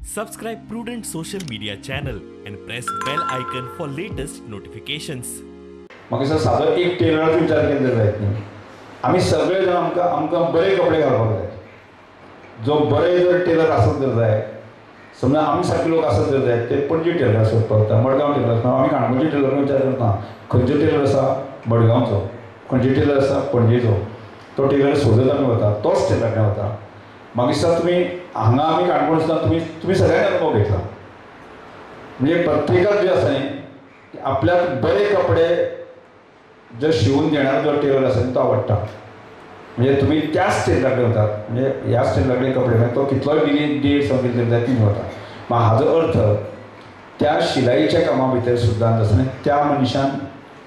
Subscribe Prudent social media channel and press bell icon for latest notifications. म्हाका दिसता सादो एक टेलराचो विचार केल्लो जायत न्ही. आमी सगळे जाण आमकां बरे कपडे घालपाक जाय. जो बरे जर टेलर आसत जर जाय, समजा आमी सारके लोक आसत जर जाय ते पणजी टेलर सोदपाक वता, मडगांव टेलर आसा. आमी काणकोणचे टेलर विचार करता खंयचो टेलर आसा मडगांवचो, खंयचो टेलर आसा पणजेचो. तो टेलर सोदत आमी वता, तोच टेलर कडेन वता. म्हाका दिसता तुमी हांगा आमी काणकोण आसतना तुमी सगळ्यांनी अनुभव घेतला. म्हणजे प्रत्येकाक जे आसा न्ही आपल्याक बरे कपडे जर शिवून देणारा जो टेलर आसा तो आवडटा. म्हणजे तुम्ही त्याच टेलराकडे वतात, म्हणजे ह्याच टेलराकडे कपडे मागीर तो कितलोय डेट संपयलो जाय ती वता. मग हाजो अर्थ त्या शिलाईच्या कामा भितर सुद्दां जसं त्या मनशान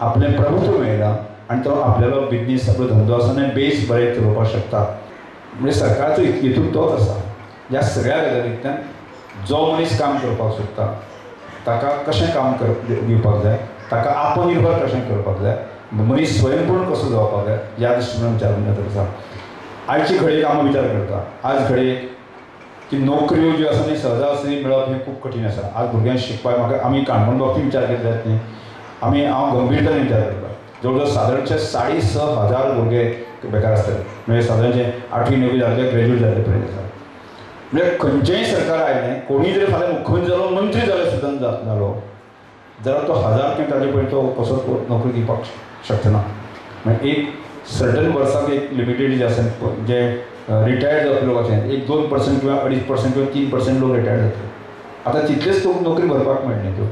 आपलें प्रभुत्व मेळयलां आनी तो आपल्यालो बिजनेस आपलो धंदो आसा आनी बेस बरें चलोवपाक शकता. म्हणजे सरकारचो हेतून तोच आसा. ह्या सगळ्या गजालींतल्यान जो मनीस काम करपाक सोदता ताका कशें काम दिवपाक जाय, ताका आत्मनिर्भर कशें करपाक जाय, मनीस स्वयंपूर्ण कसो जावपाक जाय ह्या दृश्टीन विचार करता आसा. आयची घडयेक आमी विचार करता आज घडयेक की नोकऱ्यो ज्यो आसा न्ही सहजासहजी मेळप हें खूब कठीण आसा. आज भुरग्यांक शिकपाक म्हाका आमी काणकोण बाबतींत विचार केले जायत न्ही. हांव गंभीरतायेन विचार करता. जवळ जवळ सादारणचे 6,500 भुरगे बेकार आसतात. म्हणजे सादारणचे 8वी 9वी जाल्ले ग्रॅज्युएट जाल्ले पर्यंत आसा. म्हणजे खंयचेंय सरकार आयलें, कोणूय जरी फाल्यां मुख्यमंत्री जालो मंत्री जालो सुद्दां जालो जाल्यार तो 1000 किंवा ताजे पयलीं तो कसोच नोकरी दिवपाक शकना. म्हणजे एक सर्टन वर्साक एक लिमिटेड जे आसा जे रिटायर्ड जावपी लोक आसात 1-2% किंवा 2.5% किंवा 3% लोक रिटायर्ड जातले. आतां तितलेच लोक नोकरी भरपाक मेळना त्यो.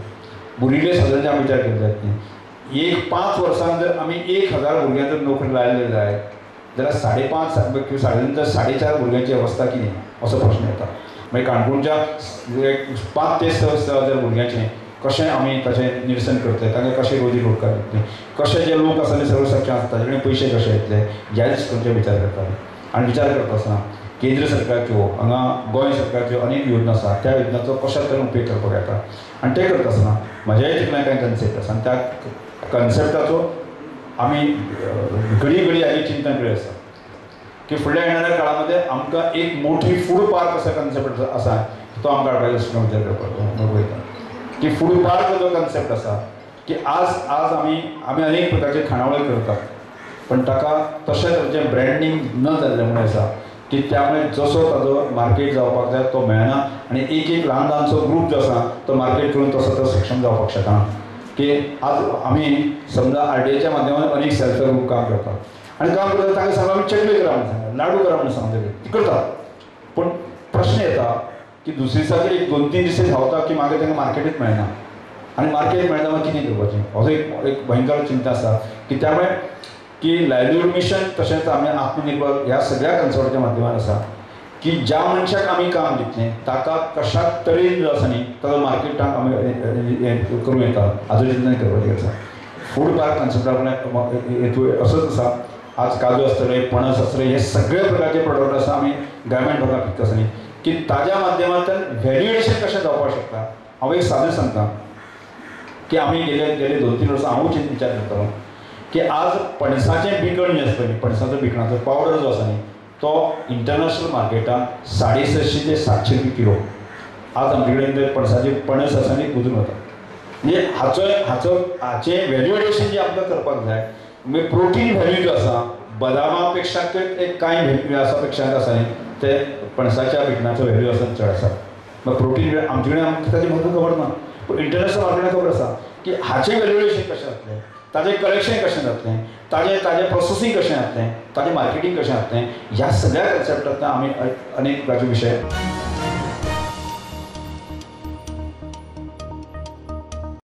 भुरगे सादारणचे आमी विचार केले जायत न्ही. 5 वर्सांत जर आमी 1000 भुरग्यांक जर नोकरी लायले जाय जाल्यार 5.5 किंवा 4.5 भुरग्यांची अवस्था कितें असो प्रश्न येता. मागीर काणकोणच्या 5 ते 6 हजार भुरग्यांचें कशें आमी ताचें निरसन करतले, तांकां कशें रोजी रोजगार दितले, कशें जे लोक आसा सर्वसाक्षी आसता ताजे कडेन पयशे कशे येतले ह्या दृश्टीन विचार करताले. आनी विचार करता आसतना केंद्र सरकारच्यो हांगा गोंय सरकारच्यो अनेक योजना आसा त्या योजनांचो कशा तरेन उपेग करपाक येता. आनी तें करता आसतना म्हज्याय तकलेंत कांय कन्सेप्ट आसा आनी त्या कन्सेप्टाचो आमी घडी हाची चिंतन करीत आसा की फुडल्या येणाऱ्या काळामध्ये आमकां एक मोठी फूड पार्क असो कन्सेप्ट आसा तो आमकां हाडपाचो दृश्टीन विचार करपाक वयता. की फूड पार्क जो कन्सेप्ट आसा की आज आमी अनेक प्रकारचे खाणावळ करतात पण ताका तशें तरेचें ब्रँडींग न जाल्ल्यामुळे आसा की त्यामुळे जसो ताजो मार्केट जावपाक जाय तो मेळना आनी एक ल्हानसो ग्रूप जो आसा तो मार्केट करून तसो तो सक्षम जावपाक शकना. की आज आमी समजा RDAच्या माध्यमांतल्यान अनेक सेल्फ हेल्प ग्रूप काम करतात आनी काम करता तांकां सांगून आमी चकली करा म्हणून सांगता, लाडू करा म्हणून सांगता, ती करतात. पूण प्रश्न येता की दुसरे दिसाक 1-2-3 दीस धांवता की मागीर तांकां मार्केटूच मेळना आनी मार्केट मेळना मागीर कितें करपाचें असो एक भयंकर चिंता आसा. की त्यामुळे की लायव्हलीहूड मिशन तशेंच आमी आत्मनिर्भर ह्या सगळ्या कन्सेप्टाच्या माध्यमान आसा की ज्या मनशाक आमी काम दितलें ताका कशा तरेन जो आसा न्ही ताजो मार्केटाक आमी करूं येता हाजो चिंतन करपाचें आसा. फूड पार्क कन्सेप्टाक हेतू असोच आसा. आज काजू आसतले, पणस आसतले, हे सगळे प्रकारचे प्रोडक्ट आसा आमी गायमेंट लोकांक विकता आसतली की ताज्या माध्यमांतल्यान व्हॅल्युएशन कशें जावपाक शकता. हांव एक सादें सांगता की आमी गेले 2-3 वर्सां हांवूच विचार करतालो की आज पणसाचें बिकण जें आसता न्ही, पणसाचो बिकणाचो पावडर जो आसा न्ही तो इंटरनॅशनल मार्केटान 650 ते 700 रुपये किलो. आज आमचे कडेन जर पणसाचे पणस आसा न्ही उजून वता. म्हणजे हाचें व्हॅल्युएशन जें आमकां करपाक जाय. म्हणजे प्रोटीन व्हॅल्यू जो आसा बदामा पेक्षा एक कांय व्हॅल्यू आसा पेक्षा आसा न्ही ते पणसाच्या बिकणाचो व्हॅल्यू आसा चड आसा. मग प्रोटीन आमचे कडेन आमकां ताजें म्हत्व खबर ना पूण इंटरनॅशनल मार्केटाक खबर आसा की हाचें व्हॅल्युएशन कशें जातलें, ताजें कलेक्शन कशें जातलें, ताजें प्रोसेसींग कशें जातलें, ताजें मार्केटींग कशें जातलें ह्या सगळ्या कन्सेप्टांतल्यान आमी अनेक प्रकारचे विशय